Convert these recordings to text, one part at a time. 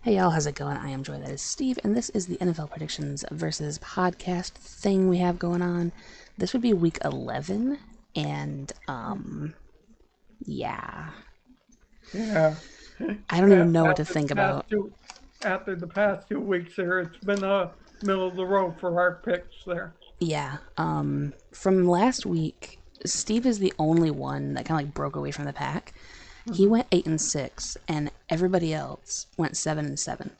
Hey y'all, how's it going? I am Joy, that is Steve, and this is the NFL Predictions versus podcast thing we have going on. This would be week 11, and, yeah. Yeah. I don't even know what to After the think past about. two, after the past 2 weeks there, it's been a middle of the road for our picks there. Yeah, from last week, Steve is the only one that kind of like broke away from the pack. He Hmm. went 8-6, and everybody else went 7-7.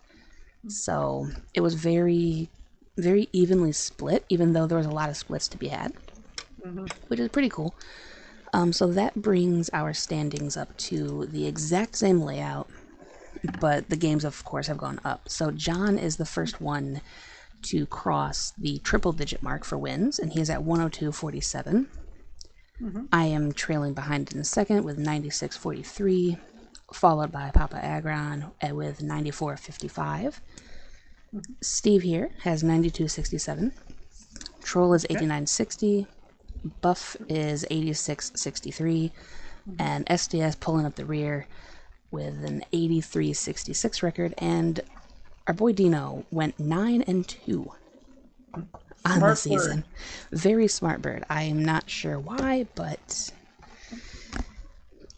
So it was very, very evenly split, even though there was a lot of splits to be had, Hmm. which is pretty cool. So that brings our standings up to the exact same layout, but the games, of course, have gone up. So John is the first one to cross the triple digit mark for wins, and he is at 102.47. Hmm. I am trailing behind in second with 96.43, followed by Papa Agron with 94.55. Steve here has 92.67. Troll is Okay. 89.60. Buff is 86.63. Hmm. And SDS pulling up the rear with an 83.66 record. And our boy Dino went 9-2 on the Smart bird. season. Very smart bird. I am not sure why, but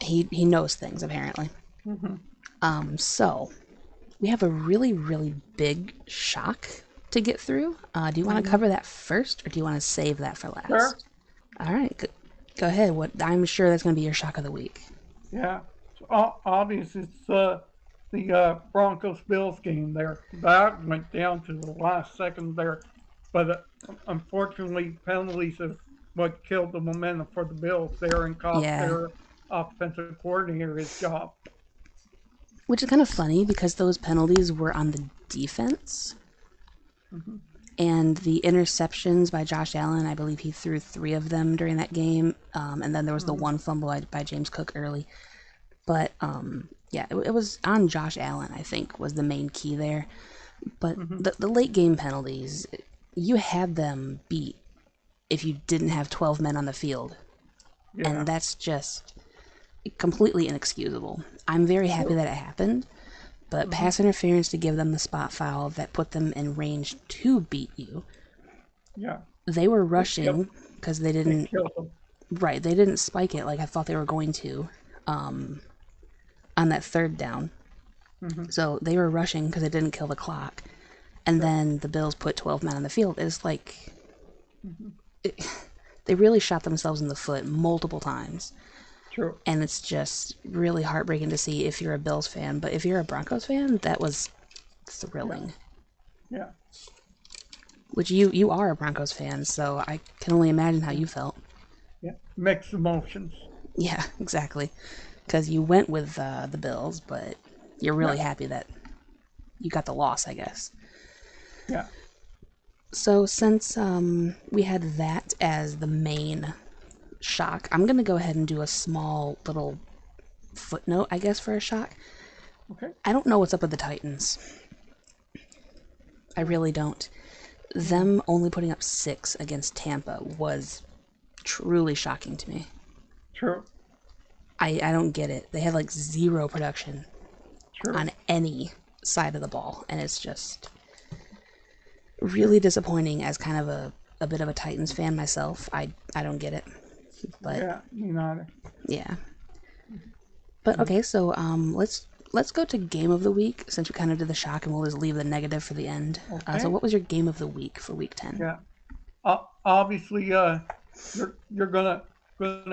he knows things apparently. Hmm. So we have a really, really big shock to get through. Do you want to Hmm. cover that first, or do you want to save that for Sure. last? All right, go ahead. What I'm sure that's going to be your shock of the week. Yeah. So, obviously, it's the Broncos Bills game there. That went down to the last second there, but unfortunately, penalties is what killed the momentum for the Bills there and cost Yeah, their offensive coordinator his job. which is kind of funny because those penalties were on the defense, Hmm. and the interceptions by Josh Allen. I believe he threw three of them during that game, and then there was the Hmm. one fumble by James Cook early. But yeah, it was on Josh Allen. I think was the main key there. But Hmm. the late game penalties, you had them beat if you didn't have 12 men on the field. And Yeah. that's just completely inexcusable. I'm very happy True. that it happened, but Hmm. pass interference to give them the spot foul that put them in range to beat you. Yeah. They were It killed. rushing because they It didn't, killed them. right, they didn't spike it like I thought they were going to on that third down. Hmm. So they were rushing because it didn't kill the clock. And Yeah. then the Bills put 12 men on the field. It's like Hmm. they really shot themselves in the foot multiple times. True. And it's just really heartbreaking to see if you're a Bills fan. But if you're a Broncos fan, that was Yeah. thrilling. Yeah. Which you are a Broncos fan, so I can only imagine how you felt. Yeah. Mixed emotions. Yeah, exactly. Because you went with the Bills, but you're Yeah. really happy that you got the loss, I guess. Yeah. So since we had that as the main shock, I'm gonna go ahead and do a small little footnote, I guess, for a shock. Okay. I don't know what's up with the Titans. I really don't. Hmm. Them only putting up 6 against Tampa was truly shocking to me. True. I don't get it. They had like zero production True. on any side of the ball, and it's just really disappointing as kind of a bit of a Titans fan myself. I don't get it. But Yeah. Me neither. yeah. But Hmm. okay, so let's go to game of the week since we kind of did the shock, and we'll just leave the negative for the end. So Okay. what was your game of the week for week 10? Yeah. Obviously, you're gonna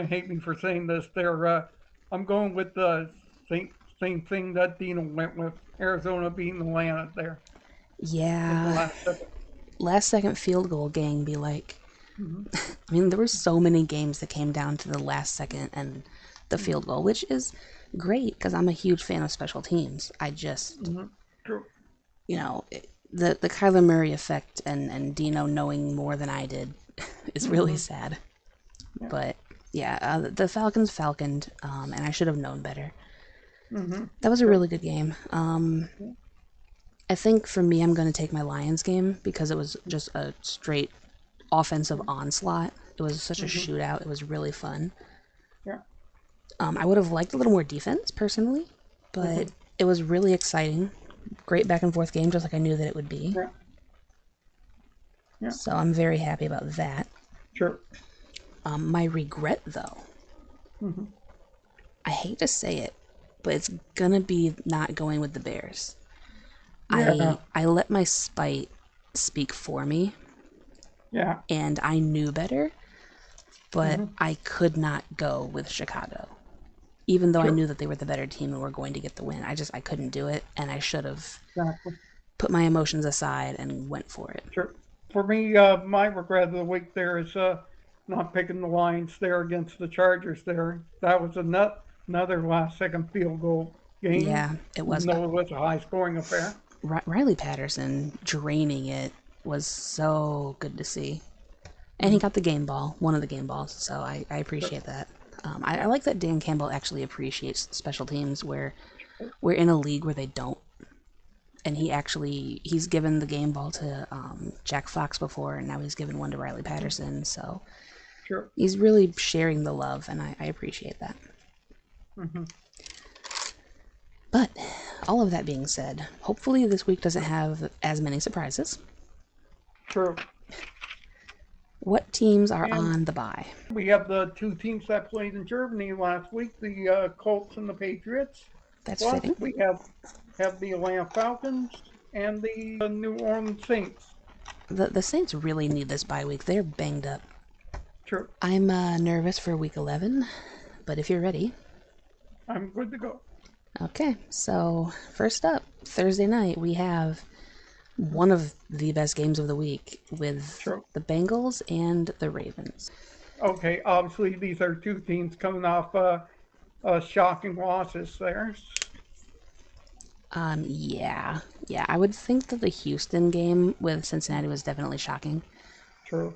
hate me for saying this. There. I'm going with the same thing that Dino went with. Arizona beating Atlanta there at the Yeah, last second. last second field goal gang be like. Hmm. I mean, there were so many games that came down to the last second and the Hmm. field goal, which is great because I'm a huge fan of special teams. I just, Hmm. True. you know, the Kyler Murray effect and Dino knowing more than I did is really Hmm. sad. Yeah. But yeah, the Falcons falconed, and I should have known better. Hmm. That was a True. really good game. Yeah. I think for me, I'm going to take my Lions game because it was just a straight offensive onslaught. It was such a Hmm. shootout. It was really fun. Yeah. I would have liked a little more defense personally, but Hmm. it was really exciting. Great back and forth game, just like I knew that it would be. Yeah. Yeah. So I'm very happy about that. Sure. My regret, though, Mm-hmm. I hate to say it, but it's gonna be not going with the Bears. Yeah. I let my spite speak for me, Yeah. and I knew better, but Mm-hmm. I could not go with Chicago. Even though I Sure. knew that they were the better team and were going to get the win, I couldn't do it, and I should have Exactly. put my emotions aside and went for it. Sure. For me, my regret of the week there is not picking the Lions there against the Chargers there. That was another last second field goal game, Yeah, it even was. though it was a high scoring affair. Riley Patterson draining it was so good to see. And he Mm-hmm. got the game ball, one of the game balls, so I Sure. appreciate that. I Yeah. like that Dan Campbell actually appreciates special teams where we're in a league where they don't. And he's given the game ball to Jack Fox before, and now he's given one to Riley Patterson. So Sure. he's really sharing the love, and I appreciate that. Mm-hmm. But all of that being said, hopefully this week doesn't Sure. have as many surprises. True. What teams are And on the bye? we have the two teams that played in Germany last week, the Colts and the Patriots. That's Plus, fitting. we have the Atlanta Falcons and the New Orleans Saints. The Saints really need this bye week. They're banged up. True. I'm nervous for week 11, but if you're ready. I'm good to go. Okay, so first up, Thursday night, we have Mm-hmm. one of the best games of the week with True. the Bengals and the Ravens. Okay, obviously these are two teams coming off shocking losses there. Yeah, I would think that the Houston game with Cincinnati was definitely shocking, True.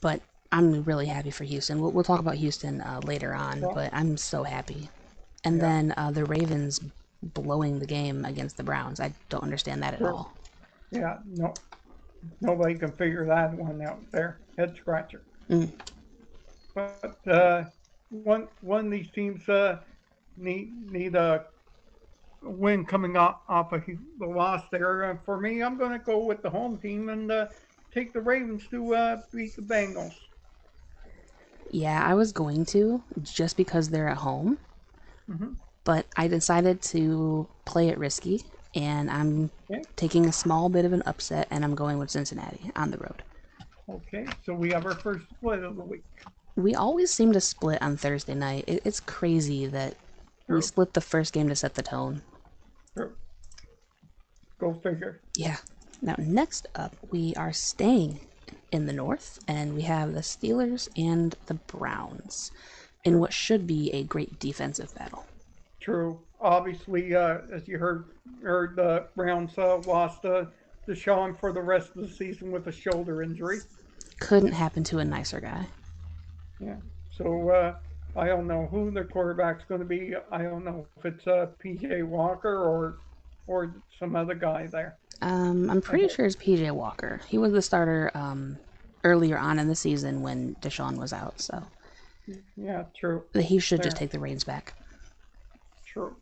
but I'm really happy for Houston. We'll talk about Houston later on, Well, but I'm so happy. And yeah, then the Ravens blowing the game against the Browns. I don't understand that at true. all. Yeah, no, nobody can figure that one out there. Head scratcher. Mm, But one of these teams need a win coming off of the loss there. For me, I'm going to go with the home team and take the Ravens to beat the Bengals. yeah, I was going to just because they're at home, Hmm. but I decided to play it risky, and I'm Okay. taking a small bit of an upset, and I'm going with Cincinnati on the road. Okay. So we have our first split of the week. We always seem to split on Thursday night. It's crazy that we True. split the first game to set the tone. True. Go figure. Yeah. Now, next up, we are staying in the North, and we have the Steelers and the Browns in True. what should be a great defensive battle. True. Obviously, as you heard the Browns lost Deshaun for the rest of the season with a shoulder injury. Couldn't happen to a nicer guy. Yeah. So I don't know who the quarterback's going to be. I don't know if it's PJ Walker or some other guy there. I'm I pretty hope. sure it's PJ Walker. He was the starter earlier on in the season when Deshaun was out, so Yeah. True. he should just There. take the reins back. True.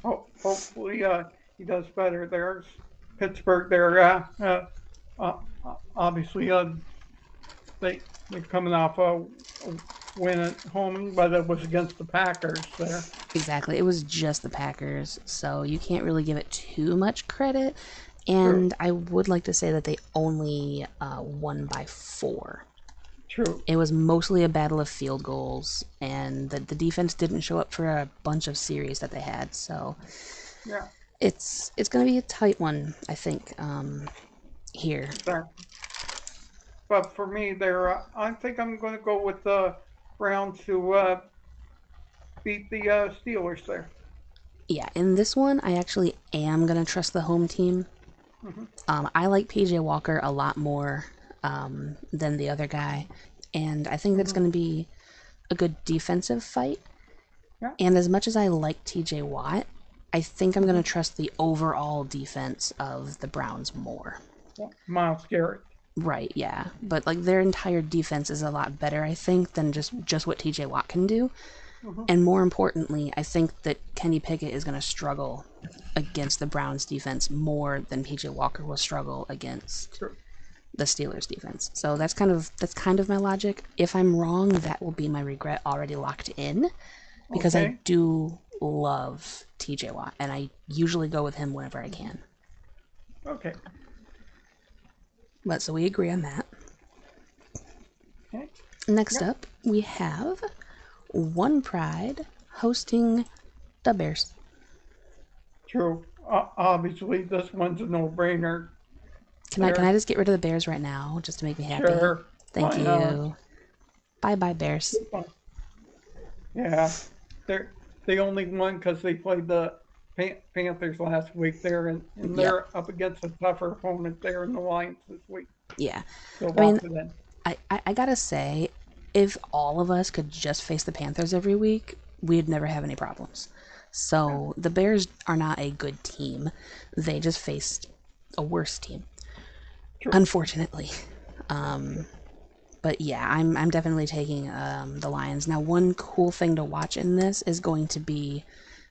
Hopefully he does better. There's Pittsburgh. There. Uh, Obviously they're coming off a win at home, but it was against the Packers there. Exactly. It was just the Packers, so you can't really give it too much credit. True. And I would like to say that they only won by 4. True. It was mostly a battle of field goals, and the defense didn't show up for a bunch of series that they had. So Yeah. it's going to be a tight one, I think, here. There. But for me, there, I think I'm going to go with the Browns to beat the Steelers there. Yeah, in this one, I actually am going to trust the home team. Hmm. I like PJ Walker a lot more than the other guy, and I think that's Hmm. going to be a good defensive fight. Yeah. And as much as I like TJ Watt, I think I'm going Hmm. to trust the overall defense of the Browns more. Yeah. Miles Garrett. Right, yeah. But like their entire defense is a lot better, I think, than just what TJ Watt can do. Mm-hmm. And more importantly, I think that Kenny Pickett is going to struggle against the Browns defense more than PJ Walker will struggle against True. the Steelers defense. So that's kind of my logic. If I'm wrong, that will be my regret already locked in because I Okay. do love TJ Watt and I usually go with him whenever I can. Okay. But so we agree on that. Okay. Next Yep. up, we have One Pride hosting the Bears. True. Obviously, this one's a no-brainer. Can I There. just get rid of the Bears right now just to make me happy? Sure. Thank Why not? you. Bye bye Bears. Yeah. They only won because they played the Panthers last week there, and Yep. they're up against a tougher opponent there in the Lions this week. Yeah. So I mean, lock it in. I gotta say, if all of us could just face the Panthers every week, we'd never have any problems. Yeah. So the Bears are not a good team. They just faced a worse team, True. unfortunately. Um, but yeah, I'm definitely taking the Lions. Now, one cool thing to watch in this is going to be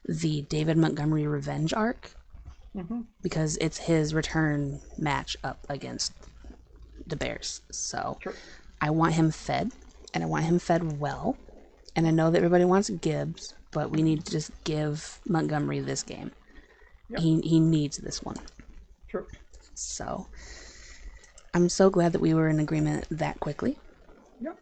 the David Montgomery revenge arc Mm-hmm. because it's his return match up against the Bears. So True. I want him fed, and I want him fed well. And I know that everybody wants Gibbs, but we need to just give Montgomery this game. Yep. He needs this one. True. So I'm so glad that we were in agreement that quickly. Yep.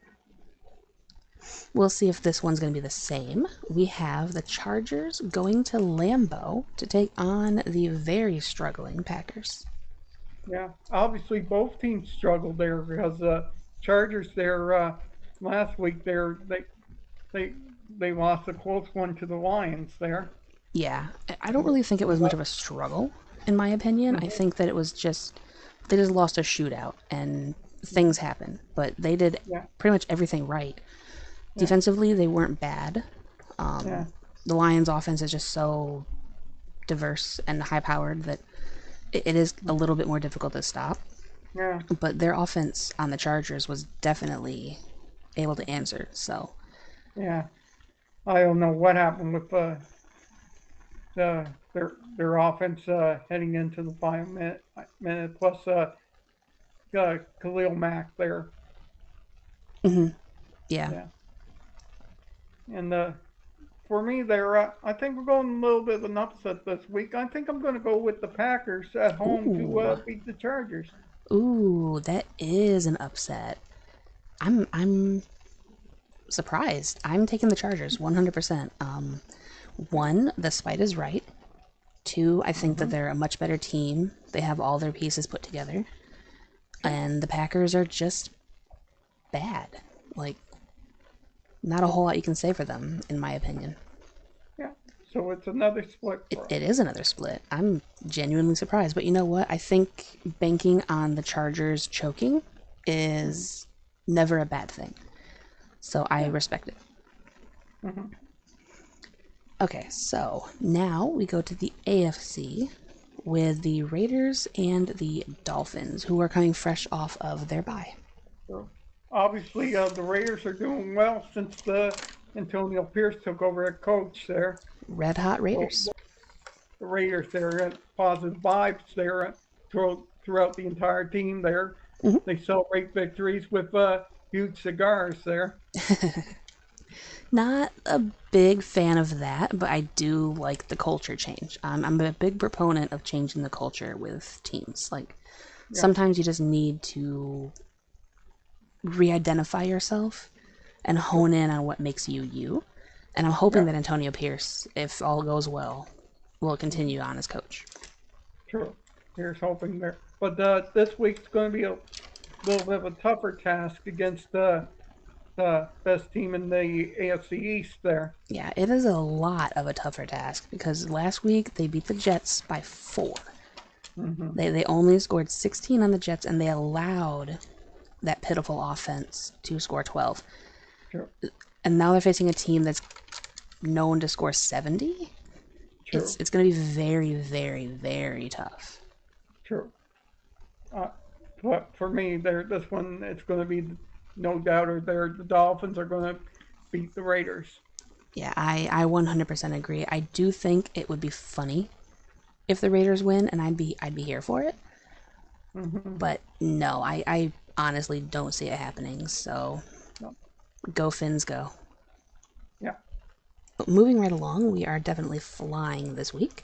We'll see if this one's going to be the same. We have the Chargers going to Lambeau to take on the very struggling Packers. Yeah. Obviously, both teams struggled there because Chargers there last week there they they lost a close one to the Lions there. Yeah, I don't really think it was much of a struggle, in my opinion. I Mm-hmm. think that it was just they just lost a shootout and things happen, but they did Yeah. pretty much everything right. Yeah. Defensively, they weren't bad. Yeah. The Lions' offense is just so diverse and high powered that it is a little bit more difficult to stop. Yeah. But their offense on the Chargers was definitely able to answer. So, Yeah. I don't know what happened with their offense heading into the final minute plus Khalil Mack there. yeah. Yeah. And for me, there, I think we're going a little bit of an upset this week. I think I'm going to go with the Packers at home to Ooh, beat the Chargers. ooh, that is an upset. I'm surprised. I'm taking the Chargers 100%. One, the spite is right. Two, I think that Mm-hmm. they're a much better team. They have all their pieces put together. Okay. And the Packers are just bad. Like, not a whole lot you can say for them, in my opinion. Yeah. So it's another split It, for us. it is another split. I'm genuinely surprised. But you know what? I think banking on the Chargers choking Mm-hmm. is never a bad thing. So I Yeah. respect it. Mm-hmm. Okay, so now we go to the AFC with the Raiders and the Dolphins, who are coming fresh off of their bye. So obviously, the Raiders are doing well since the Antonio Pierce took over as coach there. Red Hot So Raiders. the Raiders there, positive vibes there throughout the entire team there. Mhm. They celebrate victories with huge cigars there. Not a big fan of that, but I do like the culture change. I'm a big proponent of changing the culture with teams. Like, Yeah, sometimes you just need to re identify yourself and true. hone in on what makes you you. And I'm hoping Yeah, that Antonio Pierce, if all goes well, will mm-hmm. continue on as coach. True. Here's hoping there. But this week's going to be a little bit of a tougher task against the best team in the AFC East there. Yeah, it is a lot of a tougher task because last week they beat the Jets by 4. Mm-hmm. They only scored 16 on the Jets and they allowed that pitiful offense to score 12. True. And now they're facing a team that's known to score 70. It's True. it's going to be very, very, very tough. True. Uh, but for me, there this one it's going to be no doubter. There, the Dolphins are going to beat the Raiders. Yeah, I 100% agree. I do think it would be funny if the Raiders win, and I'd be here for it. Mm-hmm. But no, I honestly don't see it happening. So No. go Finns, go. Yeah. But moving right along, we are definitely flying this week.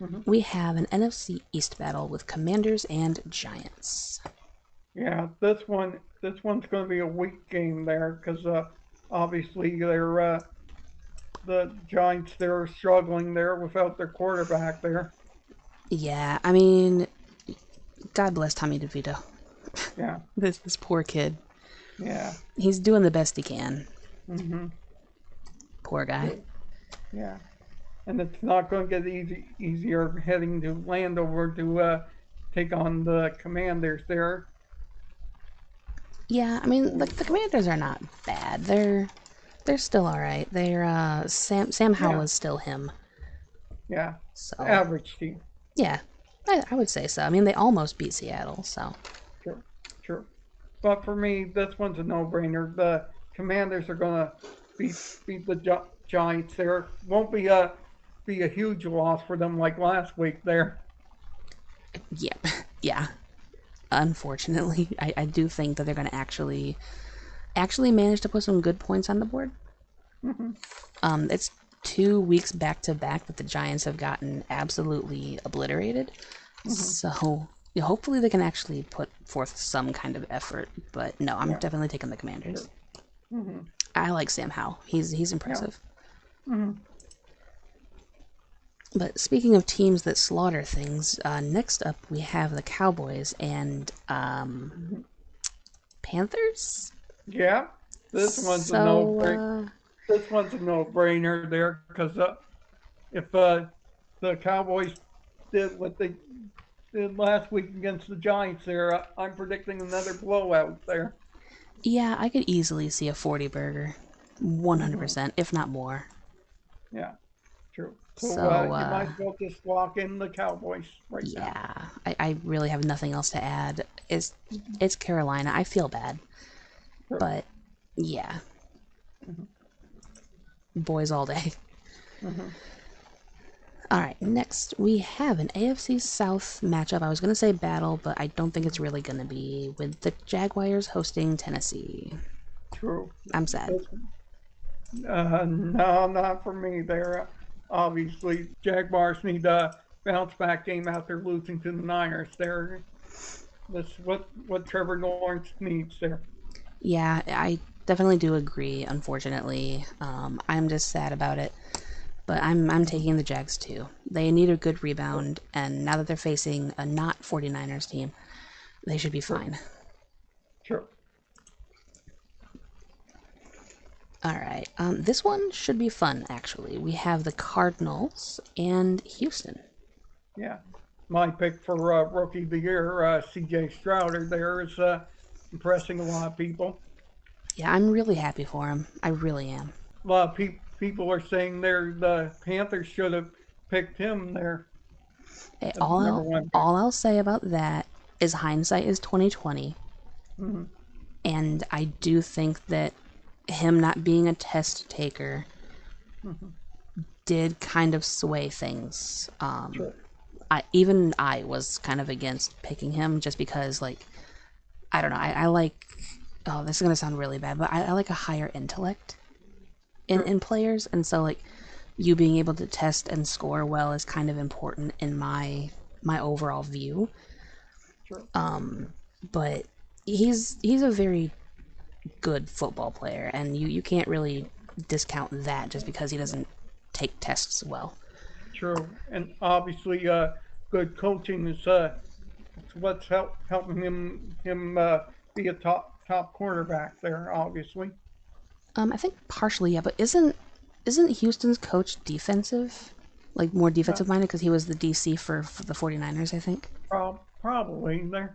Mm-hmm. We have an NFC East battle with Commanders and Giants. Yeah. This one's going to be a weak game there because obviously they're the Giants. They're struggling there without their quarterback there. Yeah, I mean, God bless Tommy DeVito. Yeah. This poor kid. Yeah. He's doing the best he can. Mm-hmm. Poor guy. True. Yeah. And it's not going to get easier heading to Landover to take on the Commanders there. Yeah, I mean the Commanders are not bad. They're still all right. They're Sam Howell Yeah. is still him. Yeah. So Average team. yeah, I would say so. I mean they almost beat Seattle. So True. True. But for me, this one's a no-brainer. The Commanders are going to beat the Giants. There won't be a huge loss for them like last week there. yeah, yeah. Unfortunately, I do think that they're going to actually manage to put some good points on the board. Mm-hmm. It's 2 weeks back to back that the Giants have gotten absolutely obliterated. Mm-hmm. So yeah, hopefully they can actually put forth some kind of effort. But no, I'm Yeah. definitely taking the Commanders. Sure. Mm-hmm. I like Sam Howell. He's Yeah. impressive. Mm-hmm. But speaking of teams that slaughter things, next up we have the Cowboys and Mm-hmm. Panthers. Yeah. This one's a no So break. This one's a no-brainer there because if the Cowboys did what they did last week against the Giants, there, I'm predicting another blowout there. yeah, I could easily see a 40 burger, Hmm. 100%, if not more. Yeah, true. So So you might as well just lock in the Cowboys right now. yeah, I really have nothing else to add. It's Carolina. I feel bad, True. but yeah, Hmm. boys all day. Hmm. All right, next we have an AFC South matchup. I was gonna say battle, but I don't think it's really gonna be with the Jaguars hosting Tennessee. True. I'm sad. This, no, not for me. There, obviously, Jaguars need a bounce back game after losing to the Niners. There, that's what Trevor Lawrence needs there. Yeah, I definitely do agree. Unfortunately, I'm just sad about it. But I'm taking the Jags too. They need a good True. rebound, and now that they're facing a not 49ers team, they should be True. fine. True. All right, this one should be fun actually. We have the Cardinals and Houston. Yeah. My pick for rookie of the year, C.J. Strouder, there is impressing a lot of people. Yeah, I'm really happy for him. I really am. A lot of people are saying the Panthers should have picked him there Eh, as all number I'll, one pick. all I'll say about that is hindsight is 2020, Mm-hmm. and I do think that him not being a test taker Mm-hmm. did kind of sway things. Sure. I was kind of against picking him just because like I don't know. I like. Oh, this is gonna sound really bad, but I like a higher intellect Sure. in players, and so like you being able to test and score well is kind of important in my overall view. Sure. But he's a very good football player, and you can't really discount that just because he doesn't take tests well. True. And obviously, good coaching is what's helping him be a top quarterback there. Obviously. I think partially, yeah, but isn't Houston's coach defensive? Like more Uh, defensive minded because he was the DC for the 49ers, I think. probably there.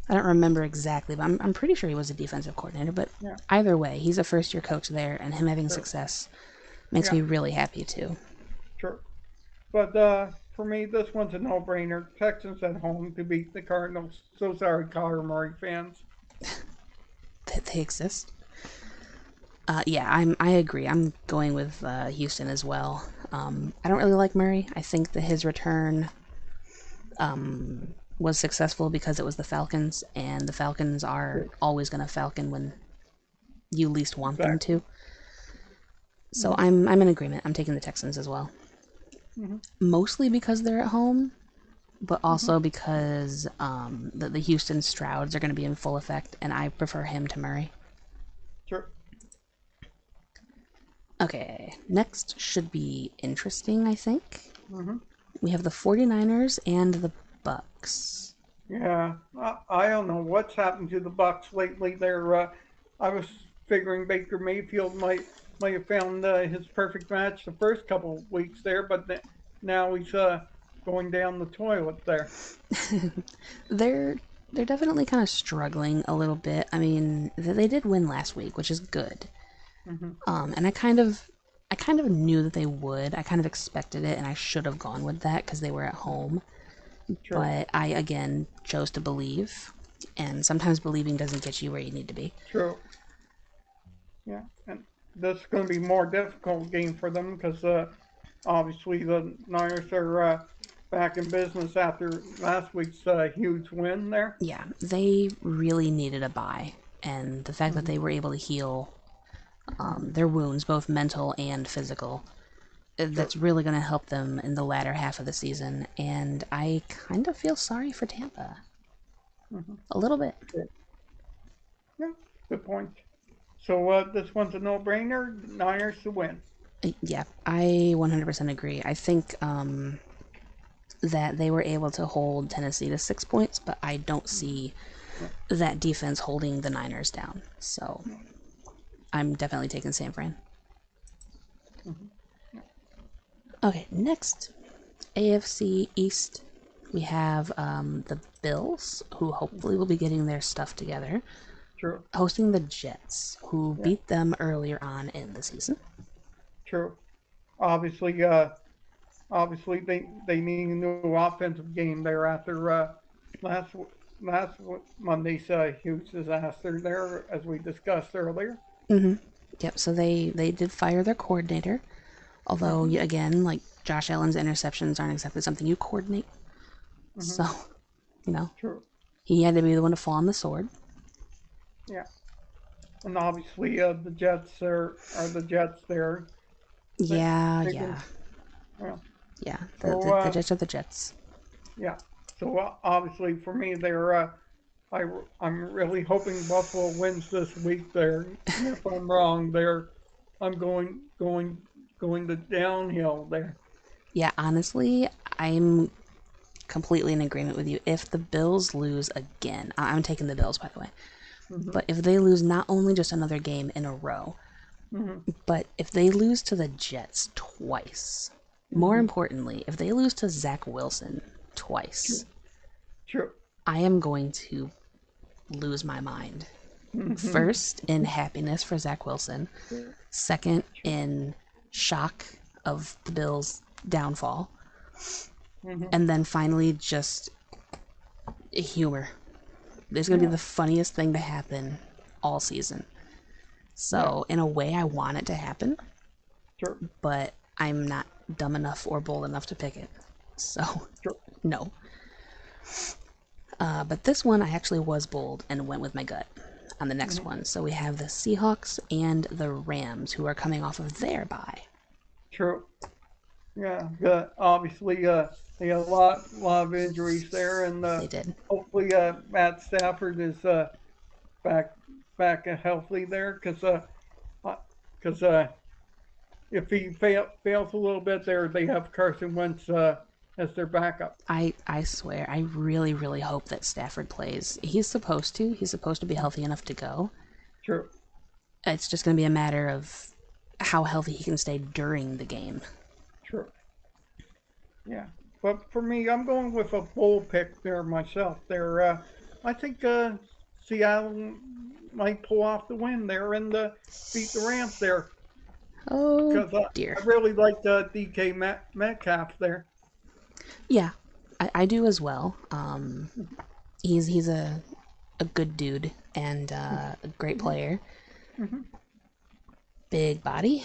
I don't remember exactly, but I'm pretty sure he was a defensive coordinator. But Yeah. either way, he's a first year coach there, and him having Sure. success makes Yeah. me really happy too. Sure. But for me, this one's a no-brainer. Texans at home to beat the Cardinals. So sorry, Kyler Murray fans. That they exist. Yeah, I agree. I'm going with Houston as well. I don't really like Murray. I think that his return was successful because it was the Falcons, and the Falcons are always going to Falcon when you least want them Exactly. to. So Mm-hmm. I'm in agreement. I'm taking the Texans as well. Mm-hmm. Mostly because they're at home, but Mm-hmm. also because the Houston Strouds are going to be in full effect, and I prefer him to Murray. Sure. Okay, next should be interesting, I think. Mm-hmm. We have the 49ers and the Bucks. Yeah, I don't know what's happened to the Bucks lately. I was figuring Baker Mayfield might have found his perfect match the first couple of weeks there, but now he's going down the toilet there. they're they're definitely kind of struggling a little bit. I mean, they did win last week, which is good. Mm-hmm. And I kind of knew that they would. I kind of expected it, and I should have gone with that because they were at home. True, But I again chose to believe, and sometimes believing doesn't get you where you need to be. true. Yeah, and this is going to be a more difficult game for them because obviously the Niners are back in business after last week's huge win there. Yeah, they really needed a bye, and the fact that Mm-hmm. they were able to heal Mm-hmm. their wounds, both mental and physical, True. that's really going to help them in the latter half of the season. And I kind of feel sorry for Tampa. Mm-hmm. A little bit. True. Yeah, good point. So this one's a no-brainer. Niners to win. Yeah, I 100% agree. I think that they were able to hold Tennessee to 6 points, but I don't see Yeah. that defense holding the Niners down. So Yeah. I'm definitely taking San Fran. Mm-hmm. Yeah. Okay, next AFC East, we have the Bills, who hopefully will be getting their stuff together, True. hosting the Jets, who Yeah. beat them earlier on in the season. True. Obviously, obviously they need a new offensive game there after last last Monday's huge disaster there, as we discussed earlier. Yep, so they did fire their coordinator, although Mm-hmm. again, like Josh Allen's interceptions aren't exactly something you coordinate. Mm-hmm. So, you know, True. he had to be the one to fall on the sword. Yeah. And obviously, the Jets are the Jets there. They, Yeah, they can, yeah, well, yeah. The, so the, the Jets are the Jets. yeah. So obviously for me, I I'm really hoping Buffalo wins this week there. And if I'm wrong there, I'm going to downhill there. Yeah, honestly, I'm completely in agreement with you. If the Bills lose again, I'm taking the Bills, by the way. Hmm. But if they lose not only just another game in a row, Hmm. but if they lose to the Jets twice, more Hmm. importantly, if they lose to Zach Wilson True. twice, True. I am going to lose my mind. Hmm. First, in happiness for Zach Wilson. True. Second, in shock of the Bills' downfall. Hmm. And then finally, just humor. This is going to be Yeah. the funniest thing to happen all season. Yeah. So, in a way, I want it to happen, True. but I'm not dumb enough or bold enough to pick it. So, True. no. But this one, I actually was bold and went with my gut on the next Hmm. one. So, we have the Seahawks and the Rams, who are coming off of their bye. True. Yeah. Obviously, they had lot of injuries there, and They did. hopefully, Matt Stafford is back back healthy there because if he fails a little bit there, they have Carson Wentz as their backup. I swear, I really, really hope that Stafford plays. He's supposed to. He's supposed to be healthy enough to go. True, It's just going to be a matter of how healthy he can stay during the game. true, yeah. But for me, I'm going with a bold pick there myself. There, I think Seattle might pull off the win there and beat the Rams there Oh because dear. I really liked DK Metcalf there. Yeah, I do as well. He's a good dude and a great Hmm. player. Hmm. big body.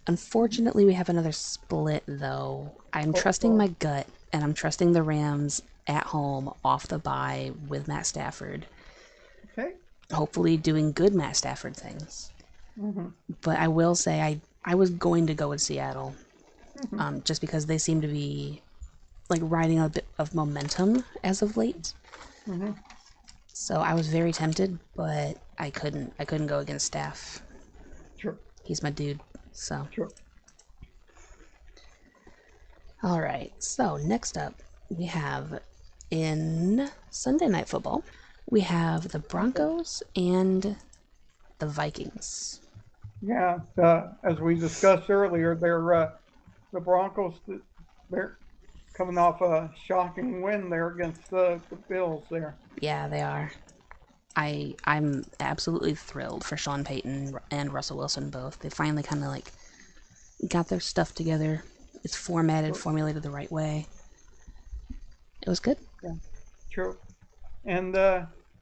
Unfortunately, we have another split, though. I'm Oh, trusting my gut, and I'm trusting the Rams at home off the bye with Matt Stafford. okay. Hopefully, doing good Matt Stafford things. Mm-hmm. But I will say, I was going to go with Seattle, Mm-hmm. just because they seem to be like riding a bit of momentum as of late. Mm-hmm. So I was very tempted, but I couldn't. I couldn't go against Staff. Sure. He's my dude. So, Sure. all right. So next up, we have in Sunday Night Football, we have the Okay. Broncos and the Vikings. Yeah. As we discussed earlier, the Broncos. They're coming off a shocking win there against the Bills there. Yeah, they are. I'm absolutely thrilled for Sean Payton and Russell Wilson both. They finally kind of like got their stuff together. It's formatted, Sure. formulated the right way. It was good. Yeah. True. And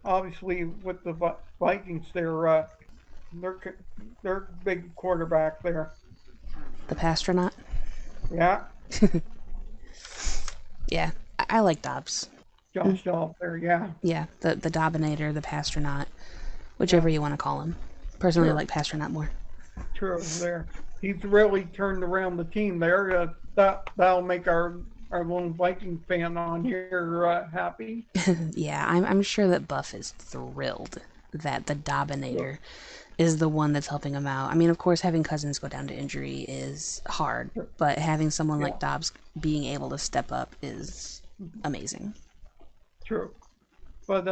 obviously with the Vikings, they're they're big quarterback there. The Pastronaut. Yeah. Yeah, I like Dobbs. Mm, Josh Dobbs there. Yeah. yeah, the Dominator, the Pastronaut, whichever Yeah. you want to call him. Personally, I True. like Pastronaut more. True. There. He's really turned around the team there. That'll make our lone Viking fan on here happy. Yeah, I'm sure that Buff is thrilled that the Sure. Dominator is the one that's helping him out. I mean, of course, having Cousins go down to injury is hard, Sure. but having someone Yeah. like Dobbs being able to step up is amazing. True. But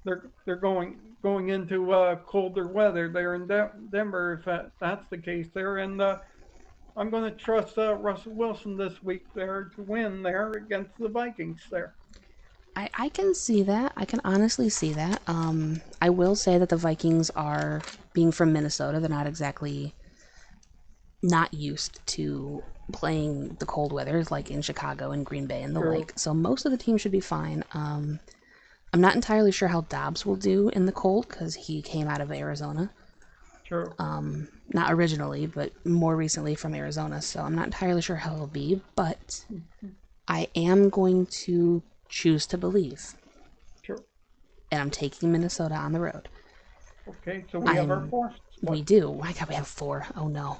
they're going into colder weather there in Denver. If that's the case there, and I'm going to trust Russell Wilson this week there to win there against the Vikings there. I can see that. I can honestly see that. I will say that the Vikings are, being from Minnesota, they're not exactly not used to playing the cold weather like in Chicago and Green Bay and the True. like. So most of the team should be fine. I'm not entirely sure how Dobbs will do in the cold because he came out of Arizona. True. Not originally, but more recently from Arizona. So I'm not entirely sure how he'll be, but I am going to choose to believe. True. And I'm taking Minnesota on the road. Okay, so we have our I'm. fourth We split. do. My God, we have four. Oh no.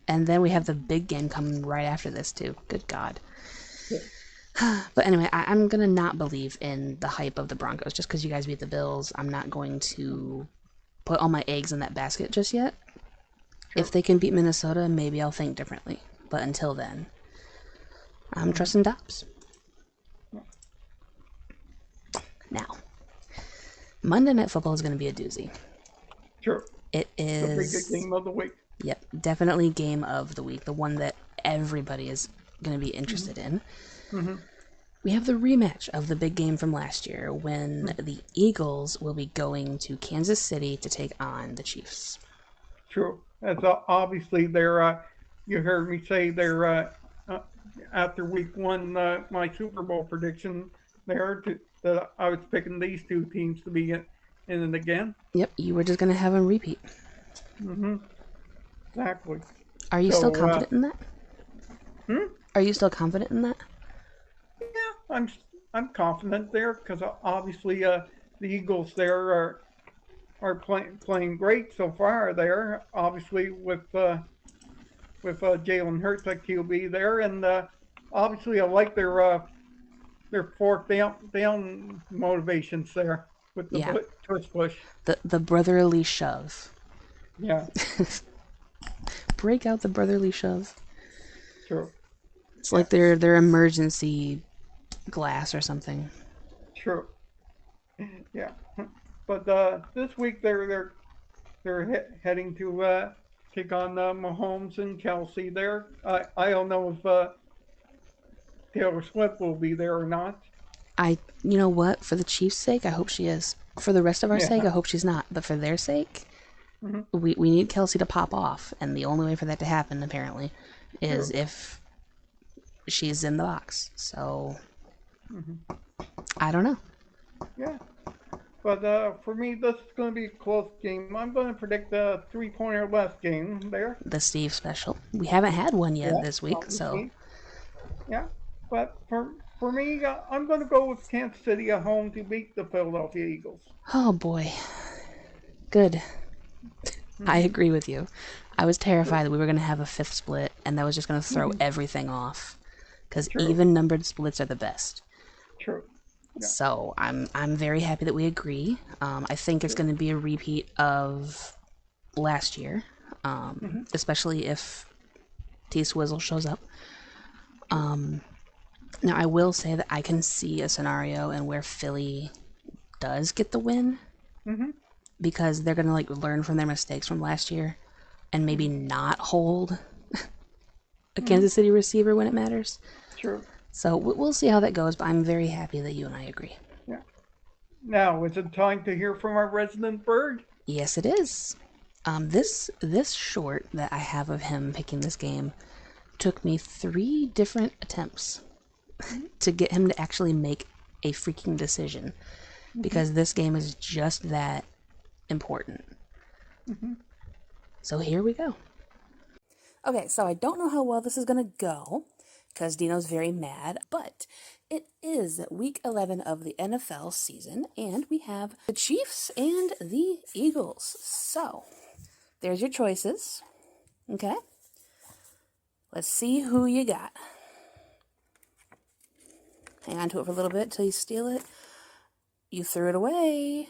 And then we have the big game coming right after this, too. Good God. Yeah. But anyway, I'm going to not believe in the hype of the Broncos just because you guys beat the Bills. I'm not going to put all my eggs in that basket just yet. If True. they can beat Minnesota, maybe I'll think differently. But until then, I'm Mm-hmm. trusting Dobbs. Now, Monday Night Football is going to be a doozy. True. It The biggest is, game of the week. yep, definitely game of the week, the one that everybody is going to be Mm-hmm. interested in. Mm-hmm. We have the rematch of the big game from last year when Mm-hmm. the Eagles will be going to Kansas City to take on the Chiefs. True. That's obviously they're. You heard me say they're uh, after week one. My Super Bowl prediction there that I was picking these two teams to be in it again. Yep, you were just going to have them repeat. Mm-hmm. Exactly. Are you still So, confident in that? hmm? Are you still confident in that? Yeah, I'm confident there because obviously the Eagles there are playing great so far there. Obviously with Jalen Hurts at QB there, and obviously I like their fourth down motivations there with the Yeah, twist push. the brotherly shove. Yeah, Break out the brotherly shove. true. It's Yeah, like their emergency glass or something. true. Yeah, but this week they're heading to take on Mahomes and Kelsey there. I don't know if Taylor Swift will be there or not. You know what? For the Chiefs' sake, I hope she is. For the rest of our Yeah. sake, I hope she's not. But for their sake, Hmm. we need Kelsey to pop off, and the only way for that to happen, apparently, is True. if she's in the box. So Hmm. I don't know. Yeah. But for me, this is going to be a close game. I'm going to predict a 3 point or less game there. The Steve special. We haven't had one yet Yeah, this week, so. obviously. Yeah. But for me, I'm going to go with Kansas City at home to beat the Philadelphia Eagles. Oh boy. Good. I Mm-hmm. agree with you. I was True. terrified that we were going to have a fifth split and that was just going to throw Mm-hmm. everything off. Because True. even numbered splits are the best. True. Yeah. So I'm very happy that we agree. I think it's True. going to be a repeat of last year, Mm-hmm. especially if T Swizzle shows up. True. Now I will say that I can see a scenario in where Philly does get the win Mm-hmm. because they're going to like learn from their mistakes from last year and maybe not hold a Mm-hmm. Kansas City receiver when it matters. True. So we'll see how that goes, but I'm very happy that you and I agree. Yeah. Now, is it time to hear from our resident bird? Yes, it is. This short that I have of him picking this game took me 3 different attempts to get him to actually make a freaking decision Mm-hmm. because this game is just that important. Mm-hmm. So here we go. Okay, so I don't know how well this is going to go because Dino's very mad, but it is week 11 of the NFL season, and we have the Chiefs and the Eagles. So there's your choices. Okay, let's see who you got. Hang on to it for a little bit till you steal it. You threw it away.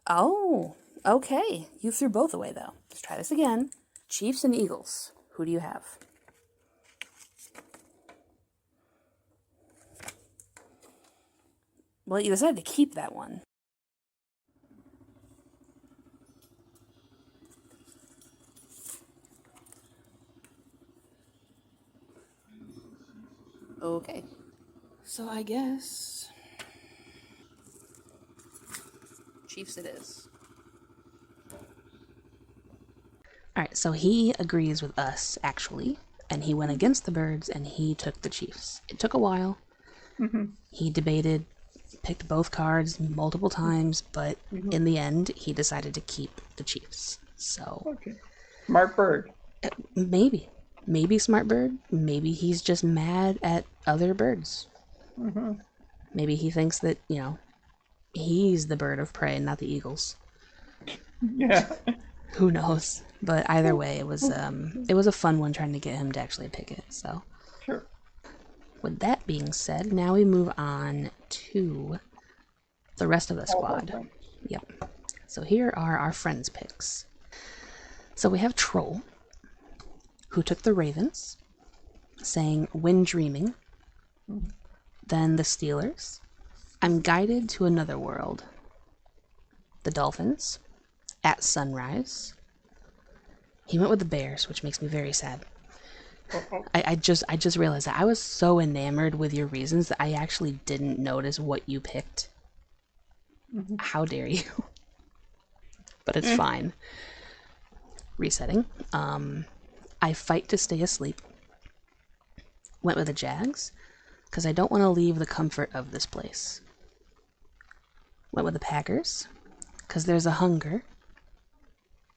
Oh, okay. You threw both away, though. Let's try this again. Chiefs and Eagles. Who do you have? Well, you decided to keep that one. Okay. So I guess Chiefs it is. Alright, so he agrees with us, actually, and he went against the Birds and he took the Chiefs. It took a while. Mm-hmm. He debated, picked both cards multiple times, but Mm-hmm. in the end, he decided to keep the Chiefs. So Okay. Smart bird. maybe. Maybe smart bird. Maybe he's just mad at other birds. Mm-hmm. Maybe he thinks that, he's the bird of prey, not the eagles. Yeah. Who knows? But either way, it was a fun one trying to get him to actually pick it. So, Sure. with that being said, now we move on to the rest of the All our squad. friends. Yep. So here are our friends' picks. So we have Troll, who took the Ravens, saying "When dreaming." Mm-hmm. Then the Steelers. I'm guided to another world. The Dolphins. At sunrise. He went with the Bears, which makes me very sad. Uh-oh. I just realized that I was so enamored with your reasons that I actually didn't notice what you picked. Mm-hmm. How dare you? But it's Eh. fine. Resetting. I fight to stay asleep. Went with the Jags because I don't want to leave the comfort of this place. Went with the Packers because there's a hunger.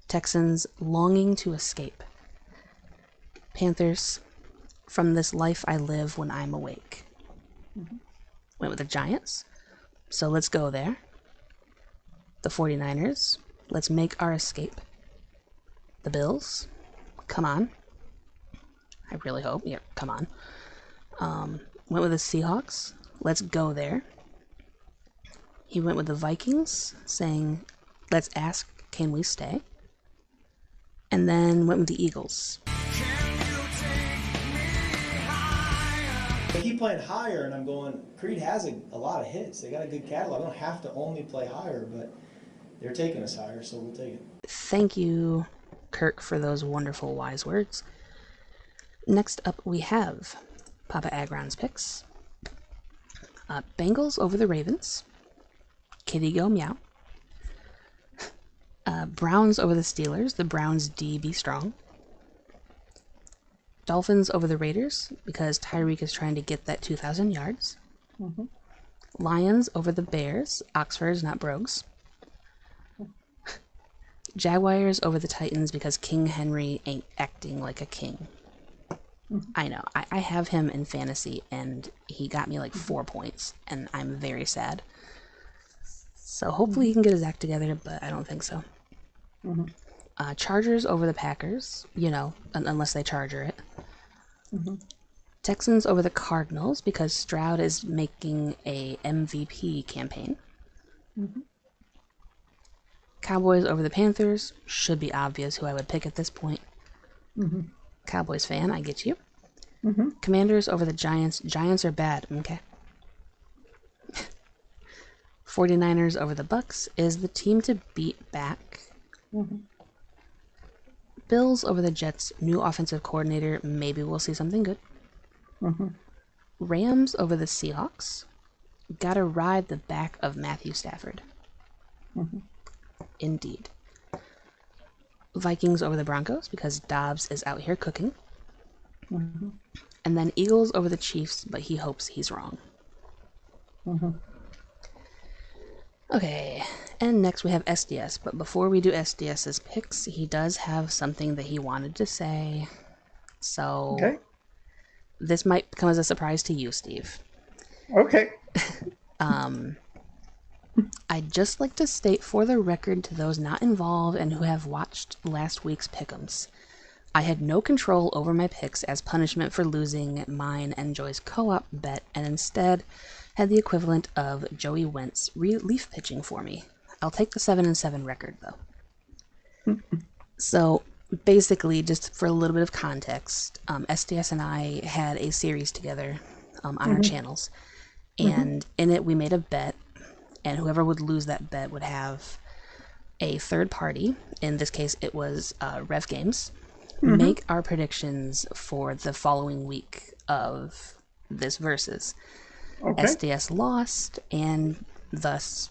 Texans longing to escape. Panthers from this life I live when I'm awake. Mm-hmm. Went with the Giants, so let's go there. The 49ers, let's make our escape. The Bills, come on. I really hope. Yeah, come on. Went with the Seahawks, let's go there. He went with the Vikings, saying, let's ask, can we stay? And then went with the Eagles. They keep playing higher, and I'm going, Creed has a lot of hits. They got a good catalog. I don't have to only play higher, but they're taking us higher, so we'll take it. Thank you, Kirk, for those wonderful wise words. Next up, we have Papa Agron's picks. Bengals over the Ravens. Kitty go meow. Browns over the Steelers. The Browns D be strong. Dolphins over the Raiders because Tyreek is trying to get that 2,000 yards. Mm-hmm. Lions over the Bears. Oxfords, not Brogues. Jaguars over the Titans because King Henry ain't acting like a king. I know. I have him in fantasy, and he got me like 4 points, and I'm very sad. So hopefully he can get his act together, but I don't think so. Chargers over the Packers, unless they charger it. Texans over the Cardinals because Stroud is making a MVP campaign. Cowboys over the Panthers, should be obvious who I would pick at this point. Cowboys fan, I get you. Commanders over the Giants. Giants are bad, okay? 49ers over the Bucks is the team to beat back. Bills over the Jets. New offensive coordinator. Maybe we'll see something good. Rams over the Seahawks. Gotta ride the back of Matthew Stafford. Indeed. Vikings over the Broncos because Dobbs is out here cooking. And then Eagles over the Chiefs, but he hopes he's wrong. Okay, and next we have SDS, but before we do SDS's picks, he does have something that he wanted to say. So Okay. this might come as a surprise to you, Steve. Okay. I'd just like to state for the record to those not involved and who have watched last week's pickems. I had no control over my picks as punishment for losing mine and Joy's co-op bet, and instead had the equivalent of Joey Wentz relief pitching for me. I'll take the 7-7 record, though. So, basically, just for a little bit of context, SDS and I had a series together on our channels, and in it we made a bet, and whoever would lose that bet would have a third party, in this case it was Rev Games, make our predictions for the following week of this versus. Okay. SDS lost, and thus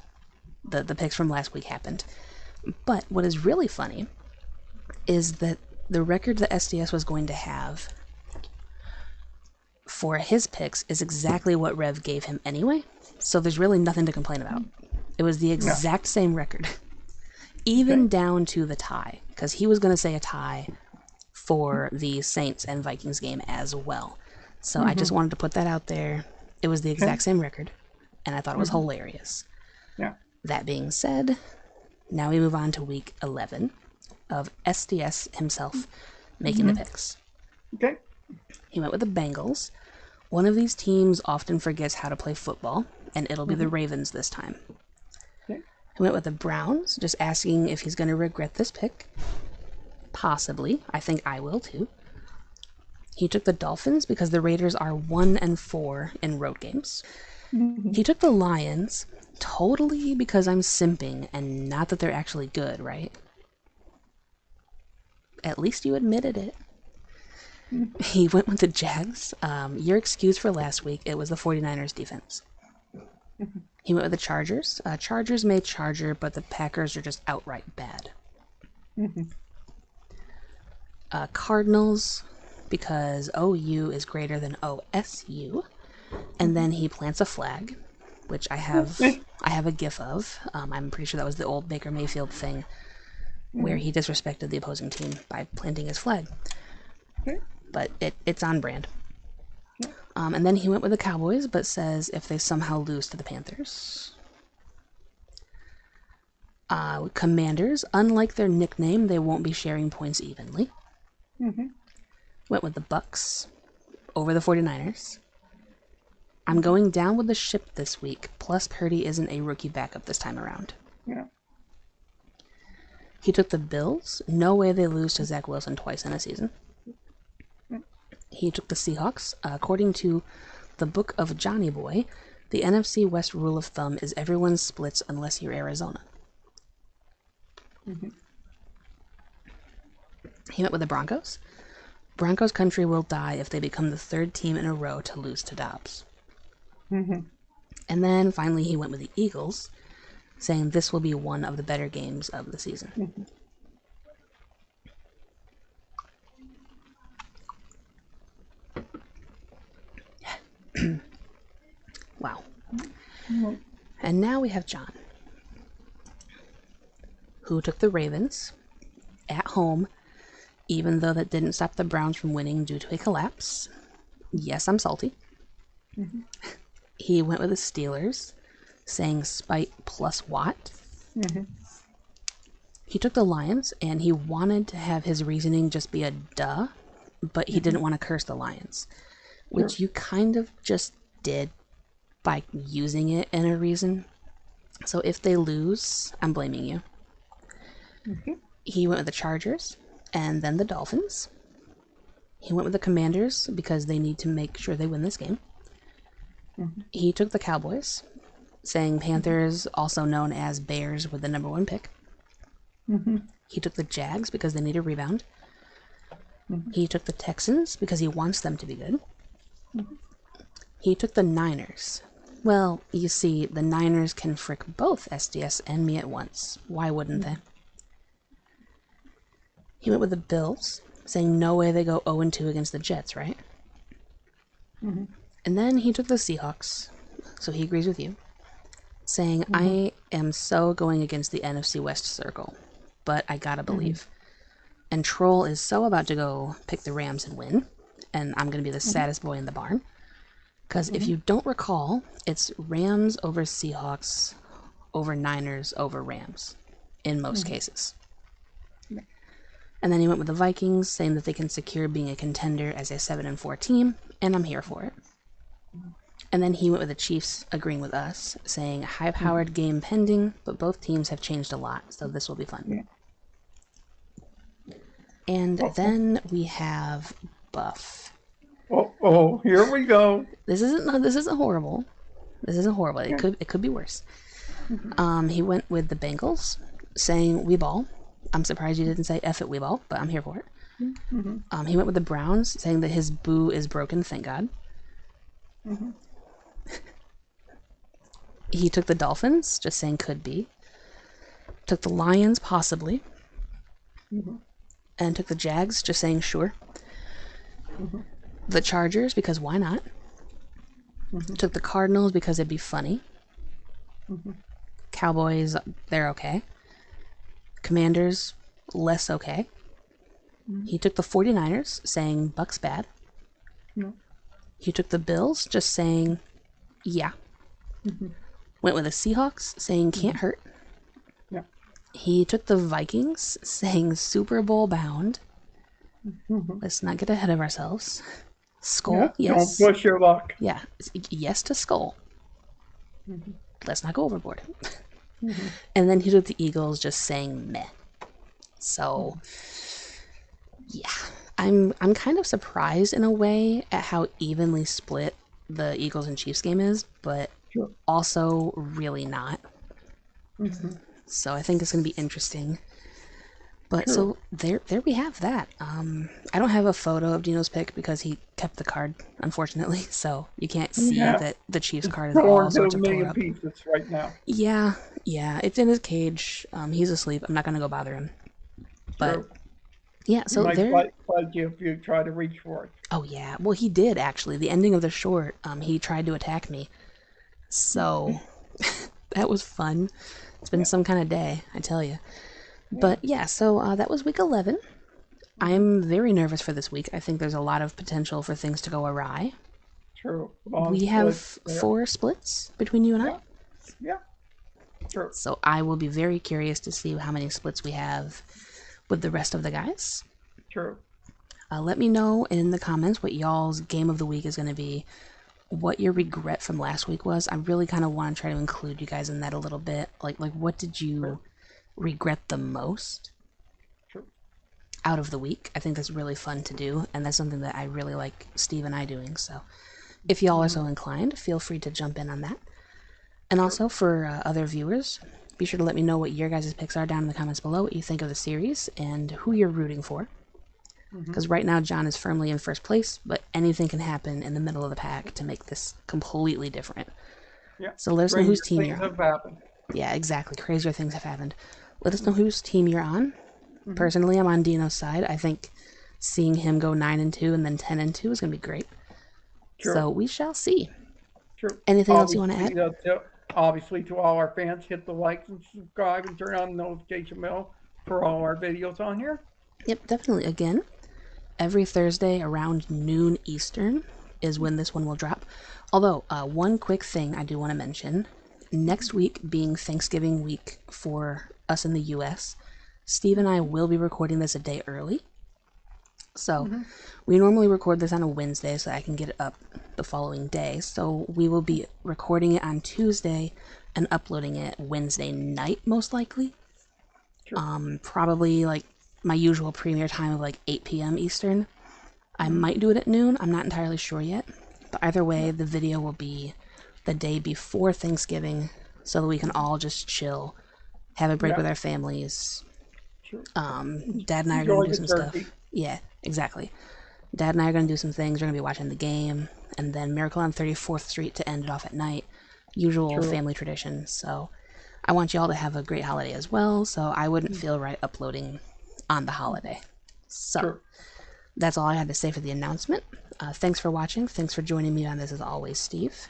the picks from last week happened. But what is really funny is that the record that SDS was going to have for his picks is exactly what Rev gave him anyway, so there's really nothing to complain about. It was the exact same record, even down to the tie, because he was going to say a tie for the Saints and Vikings game as well. So I just wanted to put that out there. It was the exact same record, and I thought it was hilarious. Yeah. That being said, now we move on to week 11 of SDS himself making the picks. Okay. He went with the Bengals. One of these teams often forgets how to play football, and it'll be the Ravens this time. Okay. He went with the Browns, just asking if he's going to regret this pick. Possibly. I think I will too. He took the Dolphins because the Raiders are 1-4 in road games. He took the Lions totally because I'm simping, and not that they're actually good, right? At least you admitted it. He went with the Jags. Your excuse for last week, it was the 49ers defense. He went with the Chargers. Chargers may charger, but the Packers are just outright bad. Cardinals, because OU is greater than OSU. And then he plants a flag, which I have a gif of. I'm pretty sure that was the old Baker Mayfield thing, where he disrespected the opposing team by planting his flag. But it's on brand. And then he went with the Cowboys, but says if they somehow lose to the Panthers. Commanders, unlike their nickname, they won't be sharing points evenly. Went with the Bucks over the 49ers. I'm going down with the ship this week, plus Purdy isn't a rookie backup this time around. Yeah. He took the Bills. No way they lose to Zach Wilson twice in a season. He took the Seahawks. According to the Book of Johnny Boy, the NFC West rule of thumb is everyone splits unless you're Arizona. He went with the Broncos. Broncos country will die if they become the third team in a row to lose to Dobbs. And then finally he went with the Eagles, saying this will be one of the better games of the season. Wow. And now we have John, who took the Ravens at home, even though that didn't stop the Browns from winning due to a collapse. Yes, I'm salty. He went with the Steelers, saying spite plus Watt. He took the Lions, and he wanted to have his reasoning just be a duh, but he didn't want to curse the Lions, which you kind of just did by using it in a reason. So if they lose, I'm blaming you. He went with the Chargers, and then the Dolphins. He went with the Commanders because they need to make sure they win this game. He took the Cowboys, saying Panthers, also known as Bears, with the number 1 pick. He took the Jags because they need a rebound. He took the Texans because he wants them to be good. He took the Niners. Well, you see, the Niners can frick both SDS and me at once. Why wouldn't they? He went with the Bills, saying no way they go 0-2 against the Jets, right? And then he took the Seahawks, so he agrees with you, saying I am so going against the NFC West circle, but I gotta believe. And Troll is so about to go pick the Rams and win, and I'm gonna be the saddest boy in the barn. Because if you don't recall, it's Rams over Seahawks over Niners over Rams in most cases. And then he went with the Vikings, saying that they can secure being a contender as a 7-4 team, and I'm here for it. And then he went with the Chiefs, agreeing with us, saying high-powered game pending, but both teams have changed a lot, so this will be fun. And then we have Buff. Oh, here we go. This isn't horrible. This isn't horrible. It could be worse. He went with the Bengals, saying we ball. I'm surprised you didn't say F it, we ball, but I'm here for it. He went with the Browns, saying that his boo is broken, thank God. He took the Dolphins, just saying could be. Took the Lions, possibly. And took the Jags, just saying sure. The Chargers, because why not? Took the Cardinals, because it'd be funny. Cowboys, they're okay. Commanders, less okay. He took the 49ers, saying Bucks bad. He took the Bills, just saying yeah. Went with the Seahawks, saying can't hurt. He took the Vikings, saying Super Bowl bound. Let's not get ahead of ourselves. Skull, yes. Don't push your luck. Yeah, yes to Skull. Let's not go overboard. And then he took the Eagles, just saying meh. So, yeah. I'm kind of surprised in a way at how evenly split the Eagles and Chiefs game is, but also really not. So I think it's going to be interesting. But so there we have that. I don't have a photo of Dino's pick because he kept the card, unfortunately. So you can't see that the Chiefs card is all sorts of tore up. Pieces right now. Yeah, it's in his cage. He's asleep. I'm not going to go bother him. But yeah, so he there. might fight you if you try to reach for it. Oh yeah, well he did actually. The ending of the short, he tried to attack me. So that was fun. It's been some kind of day, I tell you. But yeah, so that was week 11. I'm very nervous for this week. I think there's a lot of potential for things to go awry. True. We have 4 splits between you and I. Yeah. True. So I will be very curious to see how many splits we have with the rest of the guys. True. Let me know in the comments what y'all's game of the week is going to be. What your regret from last week was. I really kind of want to try to include you guys in that a little bit. Like what did you regret the most out of the week? I think that's really fun to do, and that's something that I really like Steve and I doing. So if y'all are so inclined, feel free to jump in on that. And also for other viewers, be sure to let me know what your guys' picks are down in the comments below, what you think of the series and who you're rooting for. Because right now John is firmly in first place, but anything can happen in the middle of the pack to make this completely different. So let us know whose team you're on. Yeah, exactly. Crazier things have happened. Let us know whose team you're on. Personally, I'm on Dino's side. I think seeing him go 9-2 and then 10-2 is going to be great. So we shall see. Anything else you want to add? obviously, to all our fans, hit the likes and subscribe and turn on the notification bell for all our videos on here. Yep, definitely. Again, every Thursday around noon Eastern is when this one will drop. Although, one quick thing I do want to mention. Next week being Thanksgiving week for us in the US, Steve and I will be recording this a day early. So, we normally record this on a Wednesday so I can get it up the following day. So, we will be recording it on Tuesday and uploading it Wednesday night, most likely. Sure. Probably like my usual premiere time of like 8 p.m. Eastern. I might do it at noon. I'm not entirely sure yet. But either way, the video will be the day before Thanksgiving so that we can all just chill, have a break Yeah. with our families. Sure. Dad and I are going Enjoy to do the some turkey. stuff. Yeah, exactly. Dad and I are going to do some things. We're going to be watching the game, and then Miracle on 34th Street to end it off at night. Usual True. family tradition. So I want you all to have a great holiday as well, so I wouldn't feel right uploading on the holiday. So True. that's all I had to say for the announcement. Thanks for watching. Thanks for joining me on this as always, Steve.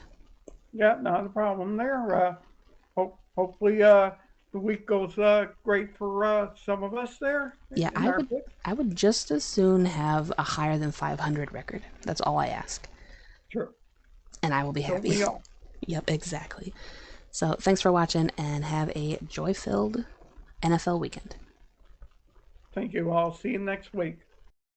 Yeah, not a problem there. Hopefully, the week goes great for some of us there Yeah, in our picks. I would just as soon have a higher than 500 record. That's all I ask. Sure. And I will be Don't happy. we all? Yep, exactly. So thanks for watching and have a joy-filled NFL weekend. Thank you all. See you next week.